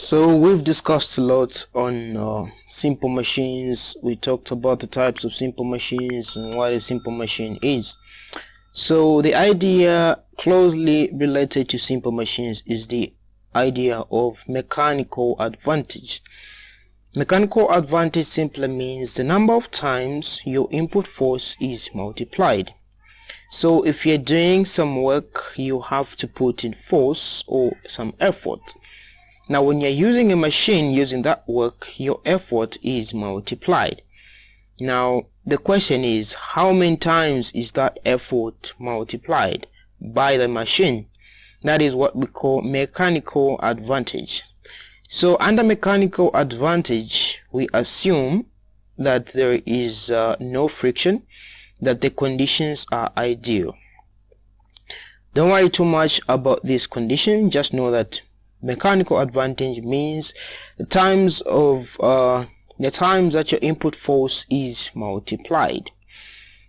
So we've discussed a lot on simple machines. We talked about the types of simple machines and what a simple machine is. So the idea closely related to simple machines is the idea of mechanical advantage. Mechanical advantage simply means the number of times your input force is multiplied. So if you're doing some work, you have to put in force or some effort. Now when you're using a machine using that work, your effort is multiplied. Now the question is, how many times is that effort multiplied by the machine? That is what we call mechanical advantage. So under mechanical advantage, we assume that there is no friction, that the conditions are ideal. Don't worry too much about this condition, just know that mechanical advantage means the times that your input force is multiplied.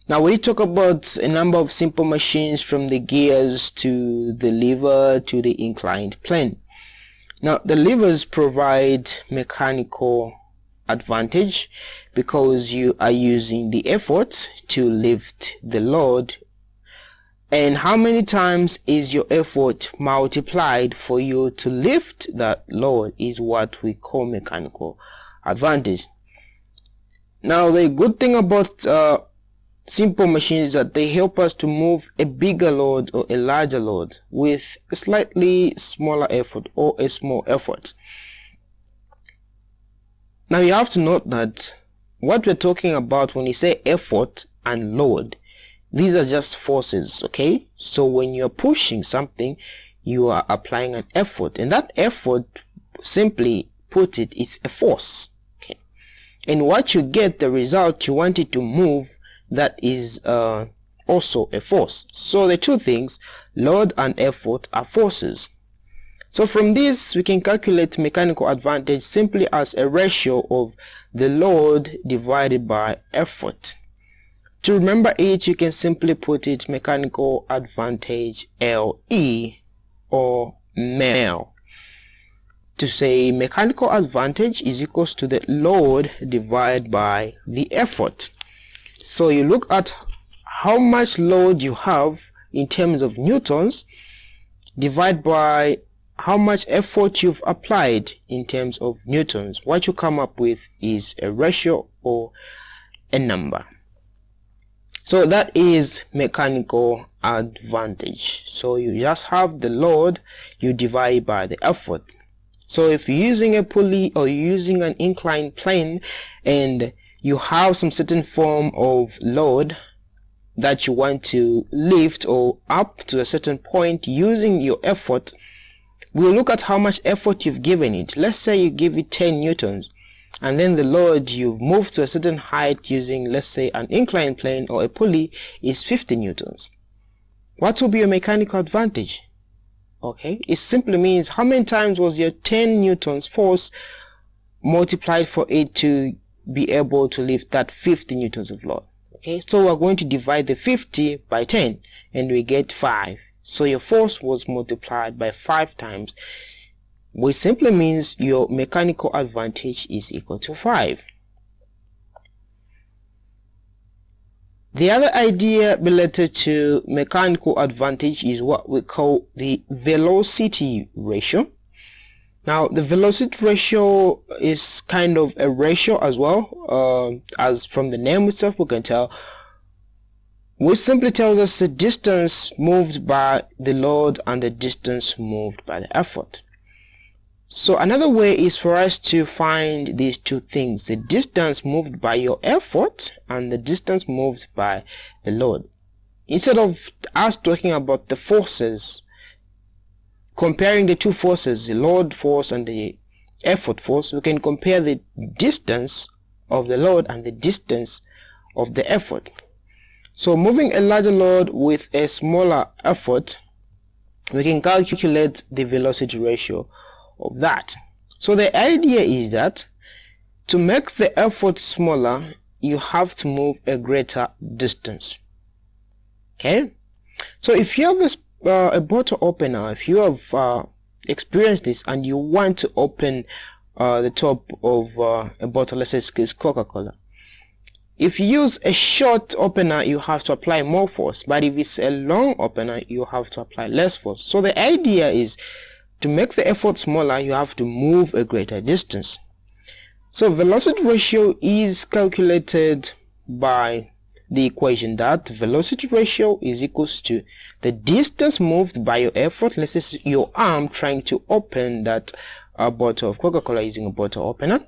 Now we talk about a number of simple machines, from the gears to the lever to the inclined plane. Now the levers provide mechanical advantage because you are using the effort to lift the load. And how many times is your effort multiplied for you to lift that load is what we call mechanical advantage. Now the good thing about simple machines is that they help us to move a bigger load or a larger load with a slightly smaller effort or a small effort. Now you have to note that what we're talking about when you say effort and load, these are just forces, okay? So when you're pushing something, you are applying an effort, and that effort, simply put it, is a force, okay? And what you get, the result you want it to move, that is also a force. So the two things, load and effort, are forces. So from this we can calculate mechanical advantage simply as a ratio of the load divided by effort. To remember it, you can simply put it mechanical advantage LE, or MEL. To say mechanical advantage is equals to the load divided by the effort. So you look at how much load you have in terms of newtons, divide by how much effort you've applied in terms of newtons. What you come up with is a ratio or a number. So that is mechanical advantage. So you just have the load, you divide by the effort. So if you're using a pulley or you're using an inclined plane and you have some certain form of load that you want to lift or up to a certain point using your effort, we'll look at how much effort you've given it. Let's say you give it 10 newtons. And then the load you've moved to a certain height using, let's say, an inclined plane or a pulley is 50 newtons. What will be your mechanical advantage? Okay, it simply means how many times was your 10 newtons force multiplied for it to be able to lift that 50 newtons of load. Okay, so we're going to divide the 50 by 10 and we get 5. So your force was multiplied by 5 times, which simply means your mechanical advantage is equal to 5. The other idea related to mechanical advantage is what we call the velocity ratio. Now the velocity ratio is kind of a ratio as well, as from the name itself we can tell, which simply tells us the distance moved by the load and the distance moved by the effort. So another way is for us to find these two things, the distance moved by your effort and the distance moved by the load. Instead of us talking about the forces, comparing the two forces, the load force and the effort force, we can compare the distance of the load and the distance of the effort. So moving a larger load with a smaller effort, we can calculate the velocity ratio of that. So the idea is that to make the effort smaller, you have to move a greater distance. Okay, so if you have a bottle opener, if you have experienced this and you want to open the top of a bottle, let's say it's Coca-Cola. If you use a short opener, you have to apply more force, but if it's a long opener, you have to apply less force. So the idea is to make the effort smaller, you have to move a greater distance. So velocity ratio is calculated by the equation that velocity ratio is equals to the distance moved by your effort, let's say your arm trying to open that bottle of Coca-Cola using a bottle opener,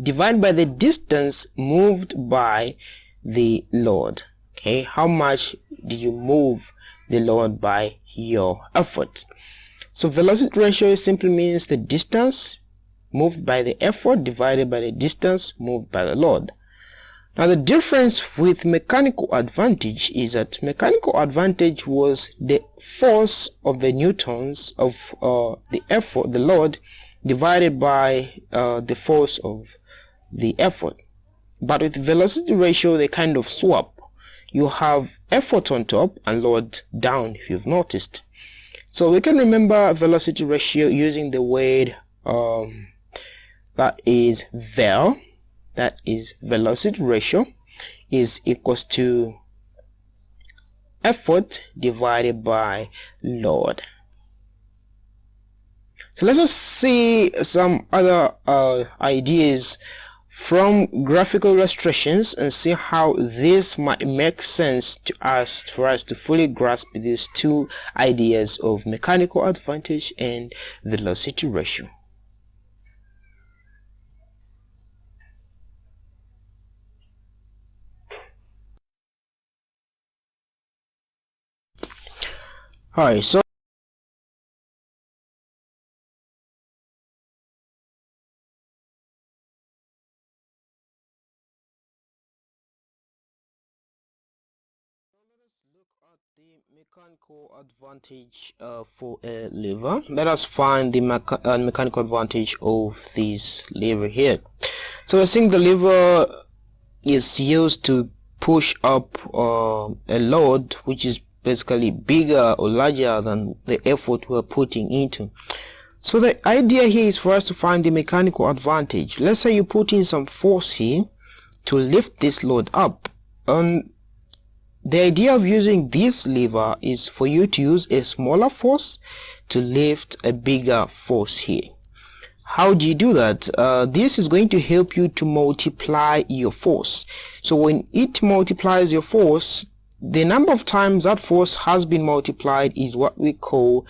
divided by the distance moved by the load. Okay, how much did you move the load by your effort? So velocity ratio simply means the distance moved by the effort divided by the distance moved by the load. Now the difference with mechanical advantage is that mechanical advantage was the force of the newtons of the effort, the load, divided by the force of the effort. But with velocity ratio they kind of swap. You have effort on top and load down, if you've noticed. So we can remember velocity ratio using the word that is vel, that is velocity ratio is equals to effort divided by load. So let's just see some other ideas from graphical illustrations and see how this might make sense to us for us to fully grasp these two ideas of mechanical advantage and velocity ratio. Alright, so the mechanical advantage for a lever. Let us find the mechanical advantage of this lever here. So I think the lever is used to push up a load which is basically bigger or larger than the effort we're putting into. So the idea here is for us to find the mechanical advantage. Let's say you put in some force here to lift this load up. The idea of using this lever is for you to use a smaller force to lift a bigger force here. How do you do that? This is going to help you to multiply your force. So when it multiplies your force, the number of times that force has been multiplied is what we call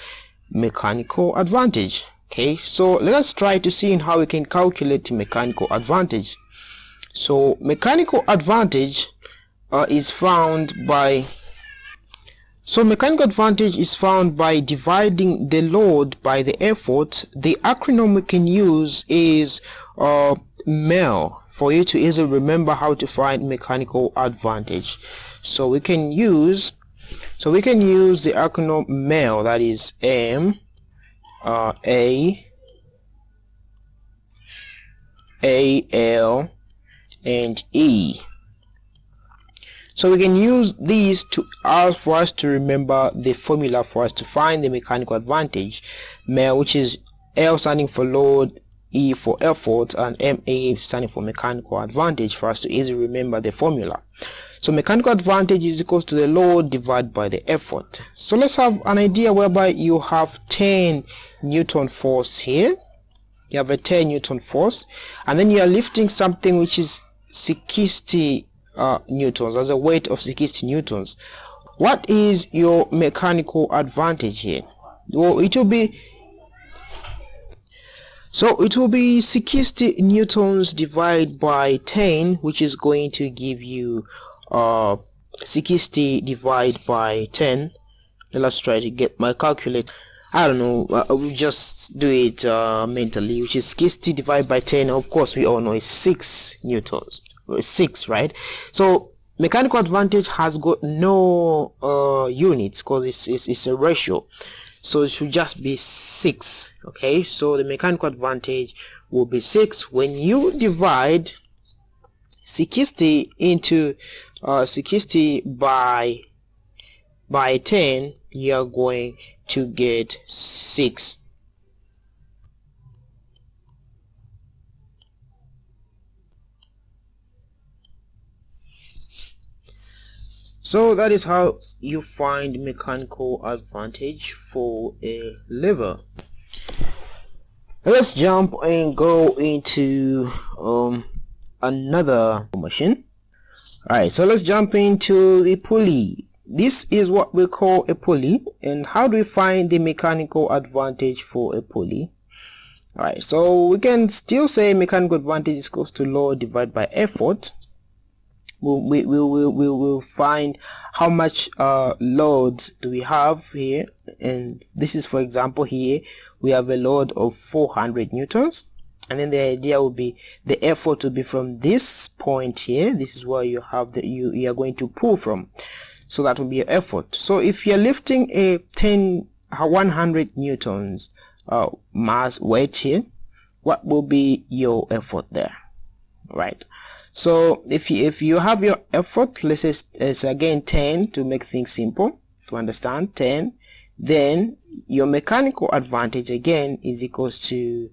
mechanical advantage. Okay, so let us try to see how we can calculate mechanical advantage. So mechanical advantage is found by dividing the load by the effort. The acronym we can use is MEL for you to easily remember how to find mechanical advantage. So we can use the acronym MEL, that is M A L and E. So we can use these for us to remember the formula for us to find the mechanical advantage. MEL, which is L standing for load, E for effort, and MA standing for mechanical advantage, for us to easily remember the formula. So mechanical advantage is equals to the load divided by the effort. So let's have an idea whereby you have 10 Newton force here. You have a 10 Newton force, and then you are lifting something which is 60 newtons, as a weight of 60 newtons. What is your mechanical advantage here? Well, it will be 60 newtons divided by 10, which is going to give you 60 divided by 10. Let's try to get my calculator. I don't know, we'll just do it mentally, which is 60 divided by 10. Of course, we all know it's 6 newtons. 6, right? So mechanical advantage has got no units because it's a ratio, so it should just be 6. Okay, so the mechanical advantage will be 6. When you divide 60 into 60 by 10, you are going to get 6 So that is how you find mechanical advantage for a lever. Let's jump and go into another machine. Alright, so let's jump into the pulley. This is what we call a pulley. And how do we find the mechanical advantage for a pulley? Alright, so we can still say mechanical advantage is equals to load divided by effort. We'll find how much load do we have here, and this is, for example, here we have a load of 400 newtons, and then the idea will be the effort will be from this point here. This is where you have the you are going to pull from, so that will be your effort. So if you're lifting a 100 newtons mass weight here, what will be your effort there? Right. So if you have your effort, let's say it's again 10 to make things simple to understand, 10, then your mechanical advantage again is equals to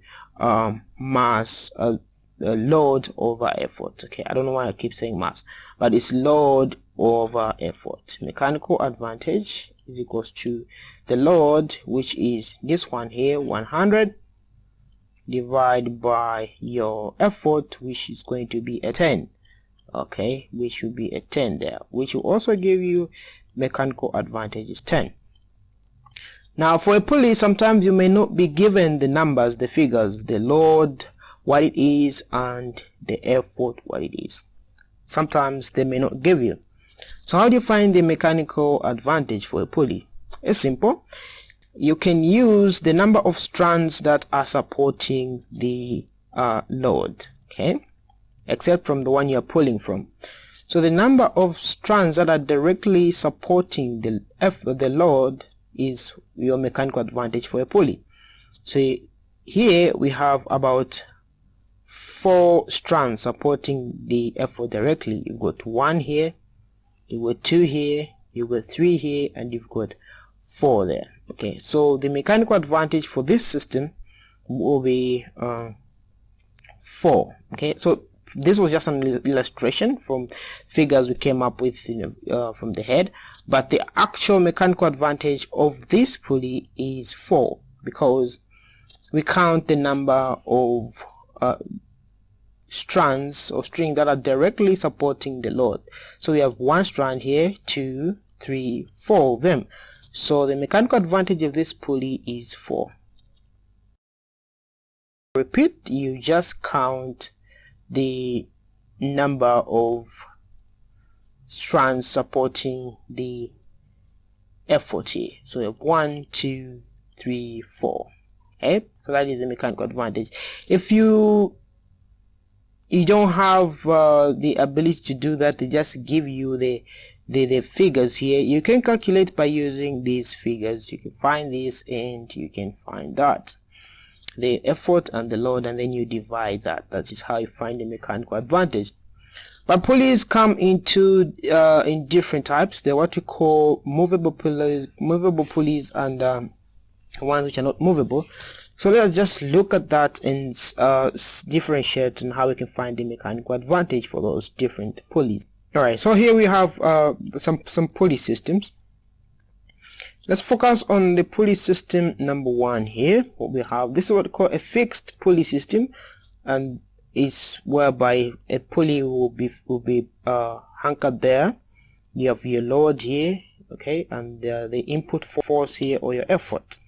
mass load over effort. Okay, I don't know why I keep saying mass, but it's load over effort. Mechanical advantage is equals to the load, which is this one here, 100, divided by your effort, which is going to be a 10. Okay, which will be a 10 there, which will also give you mechanical advantage is 10. Now for a pulley, sometimes you may not be given the numbers, the figures, the load, what it is, and the effort, what it is. Sometimes they may not give you. So how do you find the mechanical advantage for a pulley? It's simple. You can use the number of strands that are supporting the load, okay, except from the one you're pulling from. So the number of strands that are directly supporting the load is your mechanical advantage for a pulley. So here we have about 4 strands supporting the effort directly. You've got 1 here, you've got 2 here, you've got 3 here, and you've got 4 there. Okay, so the mechanical advantage for this system will be 4. Okay, so this was just an illustration from figures we came up with from the head, but the actual mechanical advantage of this pulley is 4, because we count the number of strands or string that are directly supporting the load. So we have 1 strand here, 2, 3, 4 of them. So the mechanical advantage of this pulley is 4. Repeat, you just count the number of strands supporting the effort here. So you have 1, 2, 3, 4. Okay, so that is the mechanical advantage. If you don't have the ability to do that, they just give you the figures here. You can calculate by using these figures. You can find this and you can find that, the effort and the load, and then you divide that. That is how you find the mechanical advantage. But pulleys come into in different types. They're what we call movable pulleys and ones which are not movable. So let's just look at that and differentiate and how we can find the mechanical advantage for those different pulleys. Alright, so here we have some pulley systems. Let's focus on the pulley system number 1 here. What we have, this is what we call a fixed pulley system, and it's whereby a pulley will be anchored there. You have your load here, okay, and the input force here, or your effort.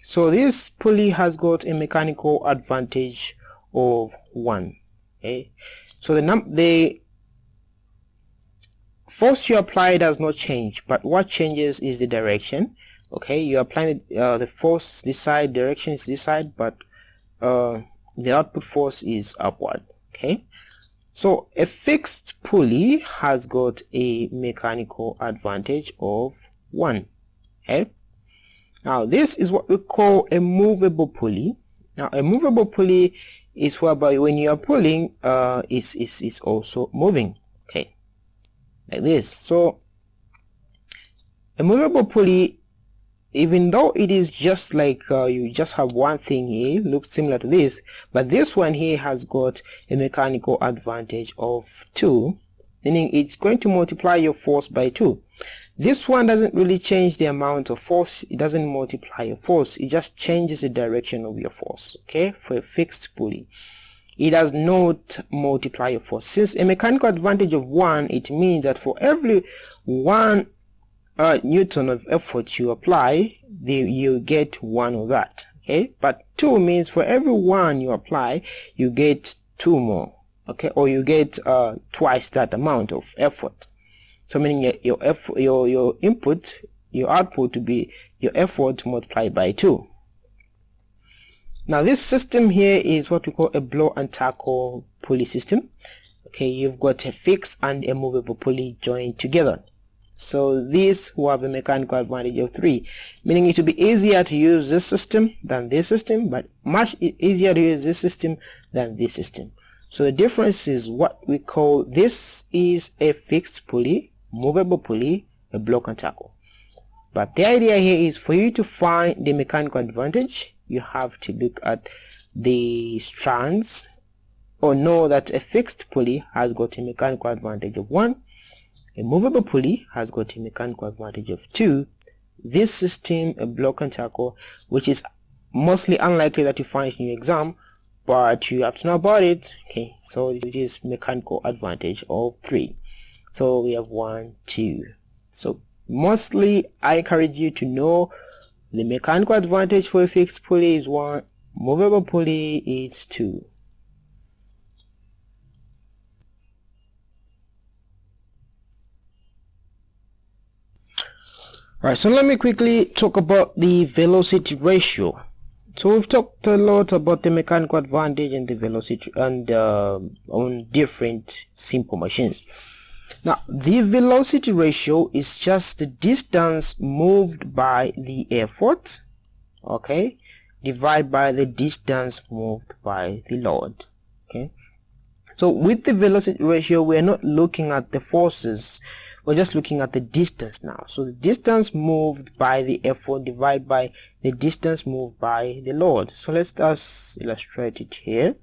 So this pulley has got a mechanical advantage of 1. Okay, so the force you apply does not change, but what changes is the direction. Okay, you apply the force this side, direction is this side, but the output force is upward. Okay, so a fixed pulley has got a mechanical advantage of 1. Okay, now this is what we call a movable pulley. Now a movable pulley is whereby when you are pulling, it's also moving. Okay, like this. So a movable pulley, even though it is just like you just have one thing here, looks similar to this, but this one here has got a mechanical advantage of 2. meaning it's going to multiply your force by 2. This one doesn't really change the amount of force. It doesn't multiply your force. It just changes the direction of your force, okay, for a fixed pulley. It does not multiply your force. Since a mechanical advantage of 1, it means that for every 1 Newton of effort you apply, you get 1 of that, okay. But 2 means for every 1 you apply, you get 2 more, okay, or you get twice that amount of effort. So meaning your input, your output to be your effort multiplied by 2. Now this system here is what we call a blow and tackle pulley system. Okay, you've got a fixed and a movable pulley joined together. So these will have a mechanical advantage of 3, meaning it will be easier to use this system than this system, but much easier to use this system than this system. So the difference is what we call, this is a fixed pulley, movable pulley, a block and tackle. But the idea here is for you to find the mechanical advantage, you have to look at the strands, or know that a fixed pulley has got a mechanical advantage of 1, a movable pulley has got a mechanical advantage of 2. This system, a block and tackle, which is mostly unlikely that you find in your exam, but you have to know about it, okay. So it is mechanical advantage of 3. So we have 1, 2. So mostly I encourage you to know the mechanical advantage for a fixed pulley is 1, movable pulley is 2. Alright, so let me quickly talk about the velocity ratio. So we've talked a lot about the mechanical advantage and the velocity and on different simple machines. Now the velocity ratio is just the distance moved by the effort, okay, divided by the distance moved by the load, okay. So with the velocity ratio, we are not looking at the forces, we're just looking at the distance now. So the distance moved by the effort divided by the distance moved by the load. So let's just illustrate it here.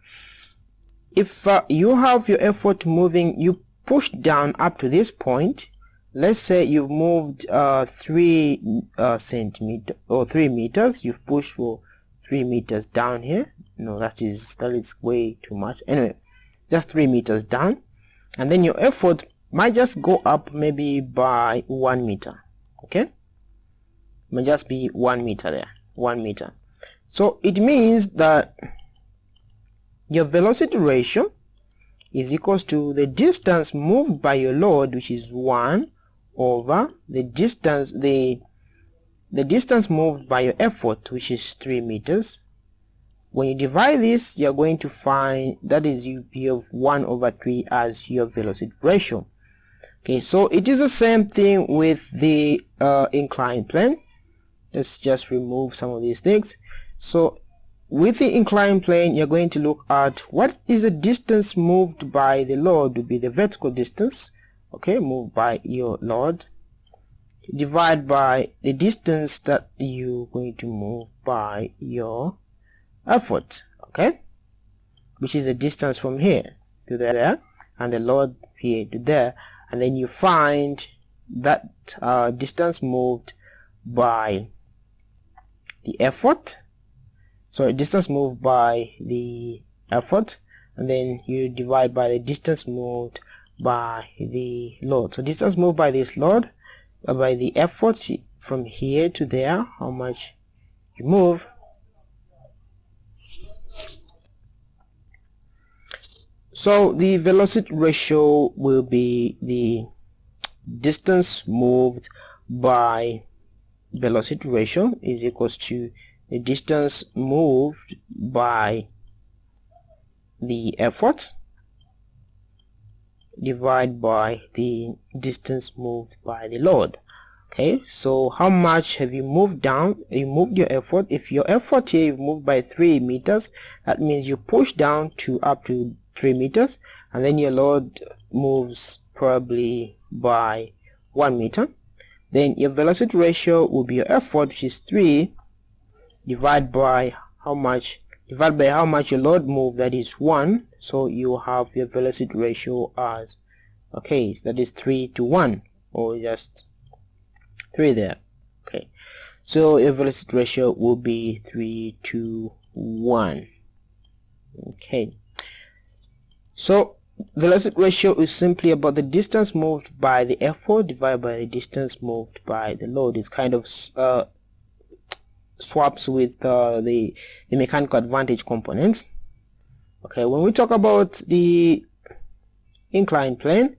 If you have your effort moving, you push down up to this point. Let's say you've moved 3 centimeters or 3 meters. You've pushed for 3 meters down here. No, that is way too much. Anyway, just 3 meters down, and then your effort might just go up maybe by 1 meter, okay. It might just be 1 meter there, 1 meter. So it means that your velocity ratio is equals to the distance moved by your load, which is 1 over the distance moved by your effort, which is 3 meters. When you divide this, you're going to find that is you have 1 over 3 as your velocity ratio. Okay, so it is the same thing with the incline plane. Let's just remove some of these things. So with the incline plane, you're going to look at what is the distance moved by the load, would be the vertical distance, okay, moved by your load, divided by the distance that you're going to move by your effort, okay, which is the distance from here to there, and the load here to there, and then you find that distance moved by the effort, so distance moved by the effort, and then you divide by the distance moved by the load. So distance moved by this load, by the effort from here to there, how much you move. So the velocity ratio will be the distance moved by velocity ratio is equals to the distance moved by the effort divided by the distance moved by the load. Okay, so how much have you moved down? You moved your effort. If your effort here you've moved by 3 meters, that means you push down to up to 3 meters, and then your load moves probably by 1 meter. Then your velocity ratio will be your effort, which is 3, divided by how much your load moved, that is 1. So you have your velocity ratio as Okay, so that is 3 to 1, or just 3 there. Okay, so your velocity ratio will be 3 to 1. Okay, so velocity ratio is simply about the distance moved by the effort divided by the distance moved by the load. It's kind of swaps with the mechanical advantage components. Okay, when we talk about the inclined plane,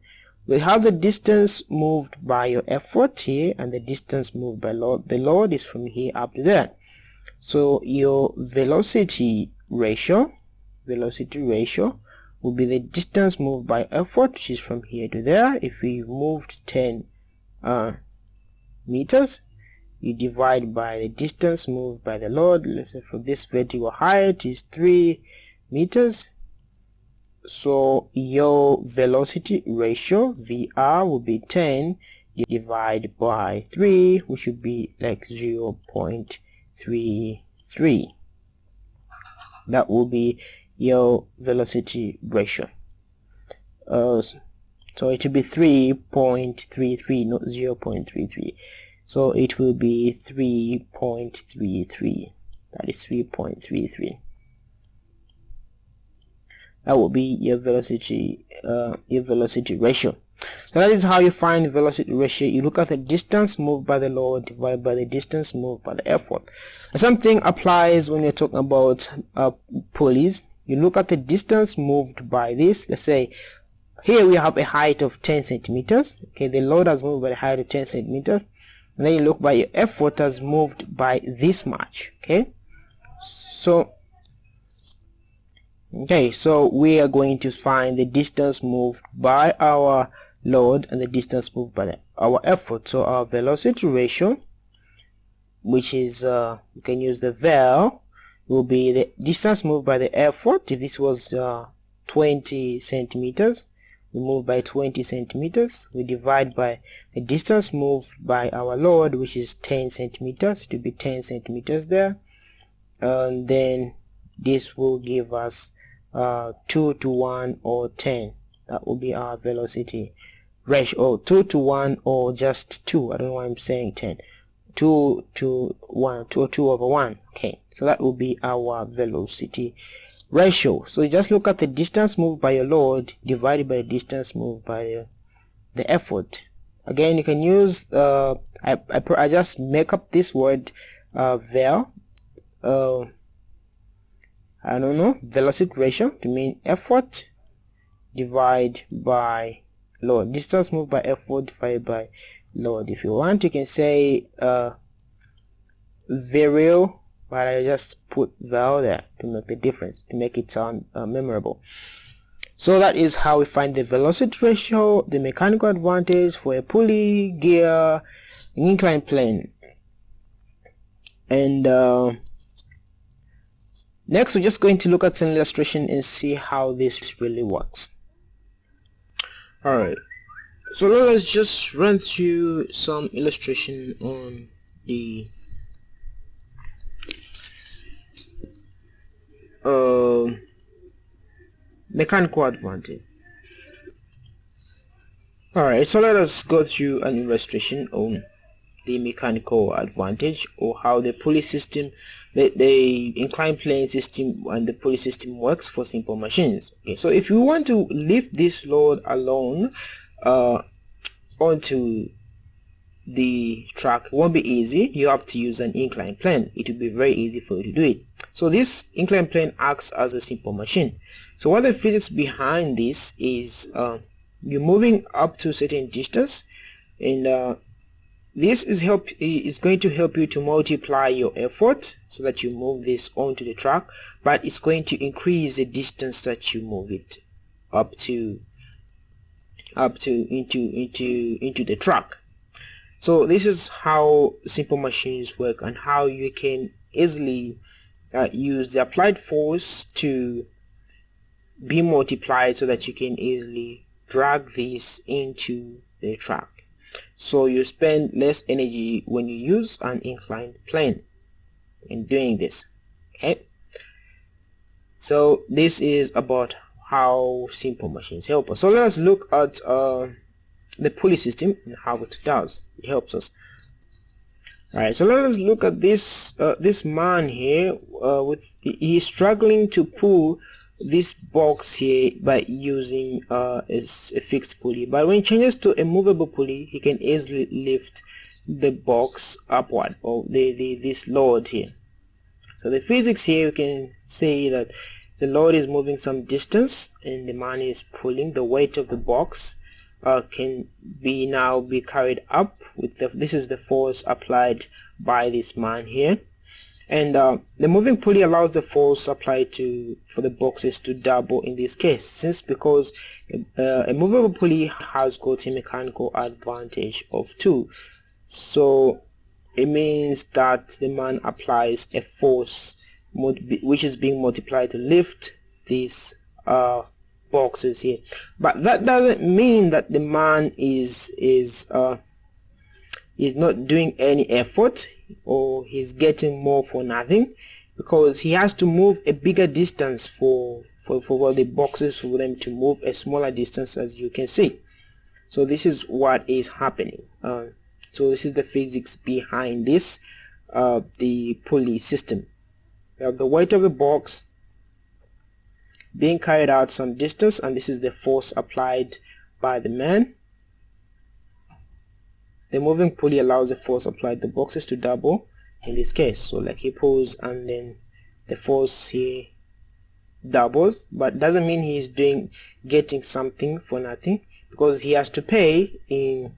we have the distance moved by your effort here and the distance moved by load. The load is from here up to there. So your velocity ratio will be the distance moved by effort, which is from here to there. If we moved 10 meters, you divide by the distance moved by the load. Let's say for this vertical height is 3 meters. So your velocity ratio VR will be 10 divided by 3, which would be like 0.33. That will be your velocity ratio. So it will be 3.33, not 0.33. So it will be 3.33. That is 3.33. That will be your velocity ratio. So that is how you find velocity ratio. You look at the distance moved by the load divided by the distance moved by the effort. The same thing applies when you're talking about pulleys. You look at the distance moved by this. Let's say here we have a height of 10 centimeters. Okay, the load has moved by the height of 10 centimeters. And then you look by your effort has moved by this much. Okay, so we are going to find the distance moved by our load and the distance moved by our effort. So our velocity ratio, which is you can use the vel, will be the distance moved by the effort. If this was 20 centimeters, we move by 20 centimeters. We divide by the distance moved by our load, which is 10 centimeters. It will be 10 centimeters there, and then this will give us 2 to 1 or 10. That will be our velocity ratio. Oh, 2 to 1 or just 2. I don't know why I'm saying 10. 2 to 1, 2 or 2 over 1. Okay, so that will be our velocity ratio. So you just look at the distance moved by your load divided by the distance moved by the effort. Again, you can use I just make up this word vel. I don't know, velocity ratio to mean effort divided by load. Distance moved by effort divided by load. If you want, you can say varial, but I just put val there to make the difference, to make it sound memorable. So that is how we find the velocity ratio, the mechanical advantage for a pulley, gear, an inclined plane. And next, we're just going to look at some illustration and see how this really works. Alright, so let us just run through some illustration on the mechanical advantage. Alright, so let us go through an illustration on the mechanical advantage, or how the pulley system, the inclined plane system and the pulley system works for simple machines. Okay, so if you want to lift this load alone onto the track, it won't be easy. You have to use an inclined plane. It will be very easy for you to do it. So this inclined plane acts as a simple machine. So what the physics behind this is, you're moving up to a certain distance, and this is going to help you to multiply your effort so that you move this onto the track, but it's going to increase the distance that you move it up to into the track. So this is how simple machines work, and how you can easily use the applied force to be multiplied so that you can easily drag this into the track. So you spend less energy when you use an inclined plane in doing this. Okay, so this is about how simple machines help us. So let us look at the pulley system and how it does. It helps us. Alright, so let us look at this this man here. He's struggling to pull this box here by using a fixed pulley, but when it changes to a movable pulley, he can easily lift the box upward, or this load here. So the physics here, we can say that the load is moving some distance and the man is pulling. The weight of the box can now be carried up with this is the force applied by this man here, and the moving pulley allows the force applied for the boxes to double in this case, because a movable pulley has got a mechanical advantage of 2. So it means that the man applies a force which is being multiplied to lift these boxes here, but that doesn't mean that the man is not doing any effort, or he's getting more for nothing, because he has to move a bigger distance for the boxes, for them to move a smaller distance, as you can see. So this is what is happening. So this is the physics behind this, the pulley system. We have the weight of the box being carried out some distance, and this is the force applied by the man. The moving pulley allows the force applied the boxes to double in this case. So like he pulls and then the force here doubles, but doesn't mean he's getting something for nothing, because he has to pay in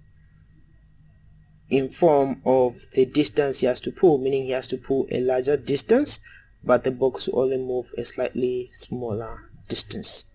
form of the distance he has to pull, meaning he has to pull a larger distance, but the box will only move a slightly smaller distance.